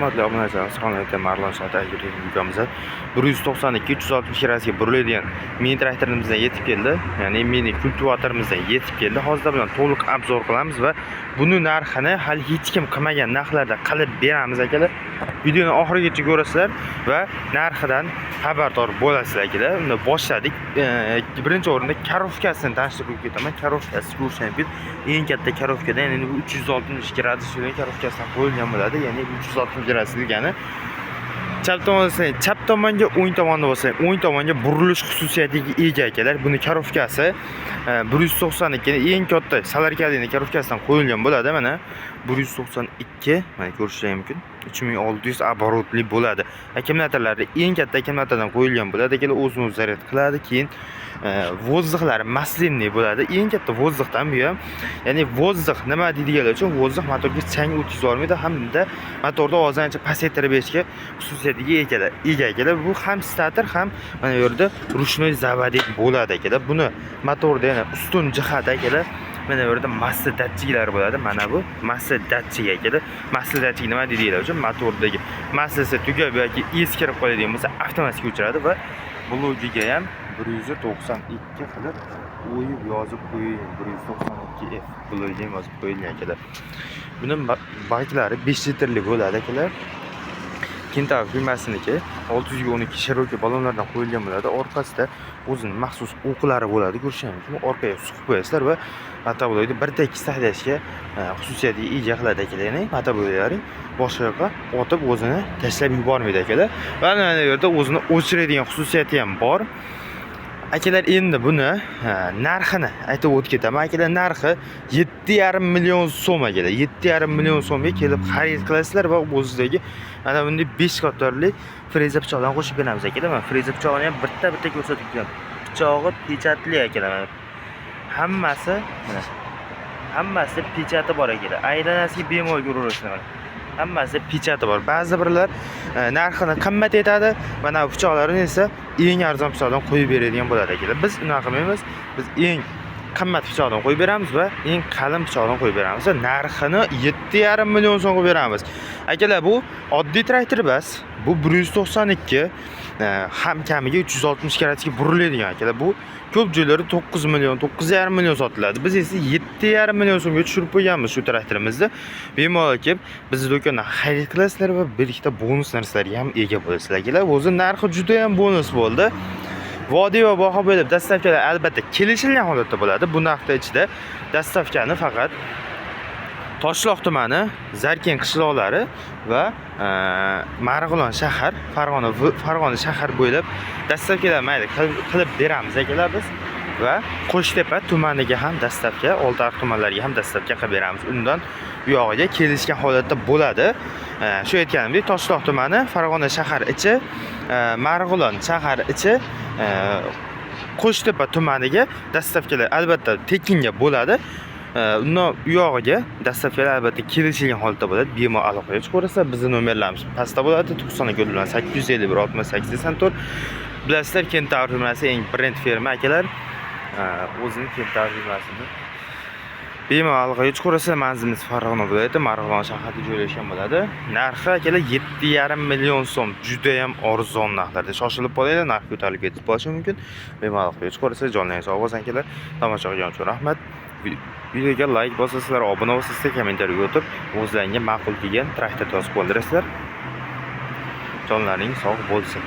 hurmatli obunachilar, assalomu alaykum. Marlon Shota videomizda 192 360 grasiga buriladigan mini traktorimizdan yetib keldi. Ya'ni mini kultivatorimizdan yetib keldi. Hozir bilan to'liq obzor qilamiz va buni narxini hali hech kim qilmagan narxlarda qilib beramiz akalar. Videoni oxirigacha ko'rasizlar va narxidan xabardor bo'lasizlar akalar. Unda boshladik. Birinchi o'rinda karovkasini tanishtirib ketaman. Karovkasi ko'rsam eng katta karovkada, ya'ni bu 360 gradus karovkasidan qo'yilgan bo'ladi. Ya'ni 360 gradus degani chap tomonga o'ng tomonda bo'lsa, o'ng tomonga burilish xususiyatiga ega akalar. Buni karovkasi 192 ni eng katta salarkali karovkasidan qo'yilgan bo'ladi. Mana 192, mana ko'rishingiz mumkin. 3600 оборотli bo'ladi. Akkumulyatorlari eng katta akkumulyatordan qo'yilgan bo'ladi. Akalar o'zini zaryad qiladi, keyin vozdixlari maslinniy bo'ladi. Eng katta vozdixdan bu ham. Ya'ni vozdix nima deydiganlar uchun vozdix motorga chang o'tkaza olmaydi hamda motorda ozancha pasaytirib berishga xususiyatiga ega akalar. Bu ham stator ham mana bu yerda ruchnoy zavодик bo'ladi akalar. Buni motorda yana ustun jihat akalar. Mana bu yerda massa datchiklar bo'ladi. Mana bu massa datchik akalar. Massa datchik nima deydilar uchun motordagi massasi tugab yoki eskirib qoladigan bo'lsa avtomatik o'chiradi va blogiga ham 192 qilib o'yib yozib qo'ying. 192F blogiga yozib qo'yilgan akalar. Buni baklari 5 litrli bo'ladi akalar. Kentaur firmasiniki 612 Cherokee balonlardan qo'yilgan bo'ladi. Orqasida o'zining maxsus o'qlari bo'ladi. Ko'rishingiz mumkin. Orqaga suqib qo'yasizlar va motoboyni birdek saylashga xususiyatiga ega qiladi akalar. Ya'ni motoboylaring boshqa yoqqa otib o'zini tashlab yubormaydi akalar. Va mana bu yerda o'zini o'chiradigan xususiyati ham bor. Akalar, endi buni narxini aytib o'tib ketaman. Akalar, narxi 7,5 million so'm akalar. 7,5 million so'mga kelib xarid qilasizlar va o'zidagi mana bunday 5 qatorli freza pichoqdan qo'shib beramiz akalar. Mana freza pichog'ini ham bitta ko'rsatib beraman. Pichog'i pechatli akalar. Hammasi pechati bor akalar. Aylanasiga bemalol ko'raverasizlar. Hammasi pechati bor. Ba'zi birlar narxini qimmat etadi, mana bu pichoqlarni esa eng arzon pichoqdan qo'yib beradigan bo'ladi akalar. Biz unaqa qilmaymiz. Biz eng qimmat pichoqdan qo'yib beramiz va eng qalin pichoqdan qo'yib beramiz va narxini 7,5 million so'mga beramiz. Akalar, bu oddiy traktor emas. Bu 192 ham kamiga 360 gradusga buriladigan akalar. Bu ko'p joylari 9 million, 9,5 million sotiladi. Biz esa 7,5 million so'mga tushirib qo'yganmiz shu traktorimizni. Bemalol kelib bizni do'kondan xarid qilasizlar va bir ikkita bonus narsalarga ham ega bo'lasizlar akalar. O'zi narxi juda ham bonus bo'ldi. Vodiy va baho bo'lib dastavkalar albatta kelishilgan holatda bo'ladi. Bu narxda ichida dastavkani faqat Toshloq tumani, Zarkin qishloqlari va Marg'ilon shahar, Farg'ona shahar bo'ylab dastavkalar mayli qilib beramiz akalar biz va Qo'shtepa tumaniga ham dastavka, Oltiariq tumanlariga ham dastavka qilib beramiz. Undan bu yog'iga kelishgan holatda bo'ladi. Shu aytganimdek, Toshloq tumani, Farg'ona shahar ichi, Marg'ilon shahar ichi, Qo'shtepa tumaniga dastavkalar albatta tekinga bo'ladi. Undan u yog'iga dastavkalar albatta kelishilgan holatda bo'ladi. Bemalol aloqaga chiqaverasizlar. Bizning nomerlarimiz pastda bo'ladi. 851 68 84. Bilasizlar, Kentaur firmasi eng brend firma akalar. O'zining Kentaur firmasini bemalol aloqaga chiqaverasizlar. Manzilimiz Farg'ona viloyati, Marg'ilon shahrida joylashgan bo'ladi. Narxi akalar 7,5 million so'm. Juda ham arzon narxlarda. Shoshilib qolinglar, narx ko'tarilib ketib qolishi mumkin. Bemalol aloqaga chiqaverasizlar. Jonlaringiz sog' bo'lsin akalar. Tomosha qilganingiz uchun rahmat. Videoga like bosasizlar, obuna bo'lsangizlar, kommentariy yozib, o'zlaringizga ma'qul kelgan traktor yozib qoldirasizlar. Jonlaring sog' bo'lsin.